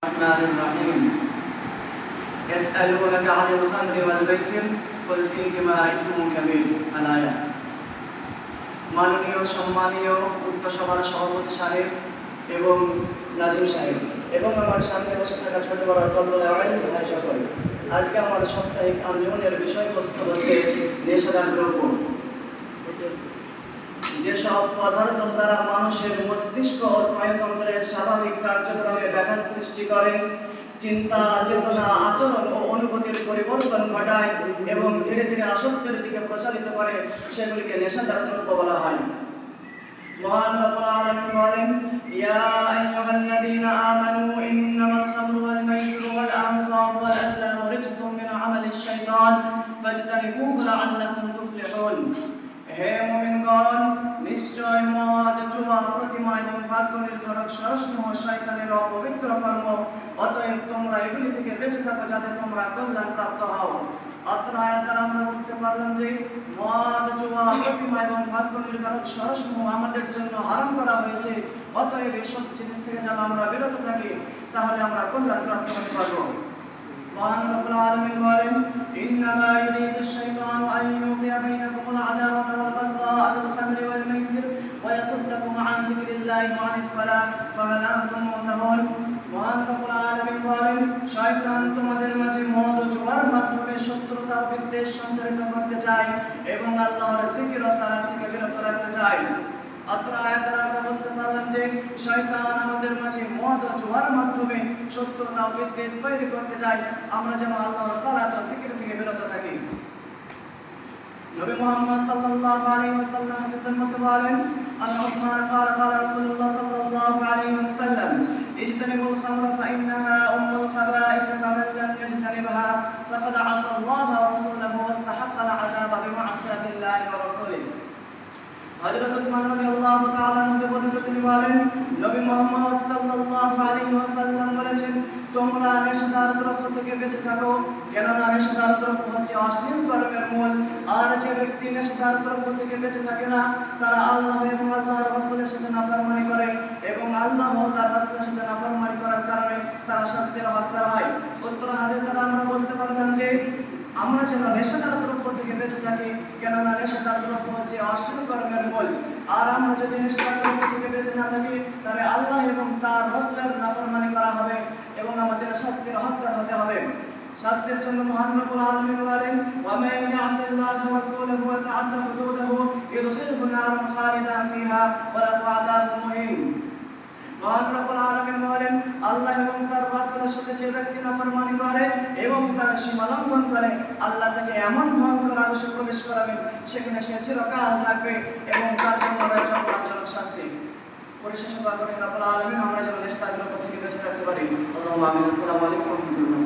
الرحمن الرحيم يسألونك عن الخمر والميسر قل فيهما إثم كبير الآية মাননীয় সম্মানীয় উক্ত সভার সভাপতি সাহেব এবং নাজিম সাহেব এবং আমার সামনে বসে থাকা ছোট বড় তল্লায় ভাই সকল, আজকে আমার সাপ্তাহিক আন্দোলনের বিষয়বস্তু হচ্ছে নেশাদার দ্রব্য। যেসব পদার্থ দ্বারা মানুষের মস্তিষ্ক ও স্নায়ুতন্ত্রের স্বাভাবিক কার্যক্রমে ব্যাঘাত সৃষ্টি করে, চিন্তা চেতনা আচরণ ও অনুভূতির পরিবর্তন ঘটায় এবং ধীরে ধীরে আসক্তের দিকে প্রচারিত করে, সেগুলিকে নেশাদার দ্রব্য বলা হয়। মহান রব্বুল আলামিন বলেন, ইয়া আইয়ুহাল্লাযীনা আমানু ইন্নামাল খামরু ওয়াল মাইসিরু ওয়াল আনসাবু ওয়াল আসলামু রিজসুম মিন আমালিশ শাইতান ফাজতানিবুহু লাআল্লাকুম তুফলিহুন। হে মুমিনগণ, নিশ্চয় মদ, জুয়া, প্রতিমা এবং ভাগ্য নির্ধারক সরসমূহ শয়তানের অপবিত্র কর্ম, অতএব তোমরা এগুলি থেকে বেঁচে থাকো যাতে তোমরা কল্যাণ প্রাপ্ত হও। অত্র আয়াত দ্বারা আমরা বুঝতে পারলাম যে মদ, জুয়া, প্রতিমা এবং ভাগ্য নির্ধারক সরসমূহ আমাদের জন্য হারাম করা হয়েছে। অতএব এইসব জিনিস থেকে যেন আমরা বিরত থাকি, তাহলে আমরা কল্যাণ প্রাপ্ত হতে পারবো। মহান রব্বুল আলামিন বলেন, ইন্নামা ইউরিদু শাইতানু আন ইউকিয়া বাইনাকুমুল আদাওয়াতা ওয়াল বাগদা'a ফিল খামরি ওয়াল মাইসির ওয়া ইয়াসুদ্দাকুম আন যিকরিল্লাহি ওয়া আনিস সালাত ফাহাল আনতুম মুনতাহুন। মহান রব্বুল আলামিন বলেন, শয়তান তোমাদের মাঝে মদ ও জুয়ার মাধ্যমে শত্রুতা ও বিদ্বেষ সঞ্চারিত করতে চায় এবং আল্লাহর জিকির ও সালাত থেকে বিরত রাখতে চায়। অত্র আয়াত দ্বারা আমরা বুঝতে পারলাম যে শয়তান আমাদের মাঝে মদ ও জুয়ার মাধ্যমে শত্রুতা ও বিদ্বেষ তৈরি করতে চায়, আমরা যেন আল্লাহর সালাত ও জিকির থেকে বিরত থাকি। নবী মুহাম্মদ সাল্লাল্লাহু আলাইহি ওয়াসাল্লাম হাদিসের মধ্যে বলেন, আন-নু'মান ক্বালা ক্বালা রাসূলুল্লাহ সাল্লাল্লাহু আলাইহি ওয়াসাল্লাম, ইজতানিবুল খামরা ফাইন্নাহা উম্মুল খাবাইথ ফামান লাম ইয়াজতানিবহা ফাকাদ আসা আল্লাহ ওয়া রাসূলাহু ওয়াস্তাহাক্কাল আযাবা বিমা'সিয়াতিল্লাহি ওয়া রাসূলিহি। হযরত উসমান রাদিয়াল্লাহু তাআলা আনহু বর্ণিত তিনি বলেন, নবী মুহাম্মদ সাল্লাল্লাহু আলাইহি ওয়াসাল্লাম বলেছেন, তোমরা নেশাদার দ্রব্য থেকে বেঁচে থাকো, কেননা নেশাদার দ্রব্য হচ্ছে অশ্লীল কর্মের মূল। আর যে ব্যক্তি নেশাদার দ্রব্য থেকে বেঁচে থাকে না, তারা আল্লাহ এবং আল্লাহর রাসূলের সাথে নাফরমানি করে এবং আল্লাহ ও তার রাসূলের সাথে নাফরমানি করার কারণে তারা শাস্তির হকদার হয়। উত্তর হাদিস দ্বারা আমরা বুঝতে পারলাম যে আমরা যেন নেশাদার দ্রব্য থেকে বেঁচে থাকি, কেননা নেশাদার দ্রব্য হচ্ছে অশ্লীল কর্মের মূল। আর আমরা যদি নেশাদার দ্রব্য থেকে বেঁচে না থাকি, তাহলে আল্লাহ এবং তার রাসূলের নাফরমানি করা হবে এবং আমাদের শাস্তির হকদার হতে হবে। শাস্তির জন্য মহান রব্বুল আলামিন বলেন, ওয়া মান ইয়াসিল্লাহ ওয়া রাসূলাহু ওয়া তা'আদ্দা হুদুদাহু ইদখিলহু নারান খালিদান ফিহা ওয়া লাহু আযাবুন মুহিন। মহান রব্বুল আলামিন বলেন, আল্লাহ এবং তার রাসূলের সাথে যে ব্যক্তি নাফরমানি করে এবং তার সীমা লঙ্ঘন করে, আল্লাহ তাকে এমন ভয়ঙ্কর আগুনে প্রবেশ করাবেন, সেখানে সে চিরকাল থাকবে এবং তার জন্য রয়েছে অপমানজনক শাস্তি। পরিশেষে দোয়া করি রব্বুল আলামিন আমরা যেন নেশাদার দ্রব্য থেকে বেঁচে থাকতে পারি। আল্লাহুম্মা আমিন। আসসালামু আলাইকুম ওয়া রাহমাতুল্লাহ।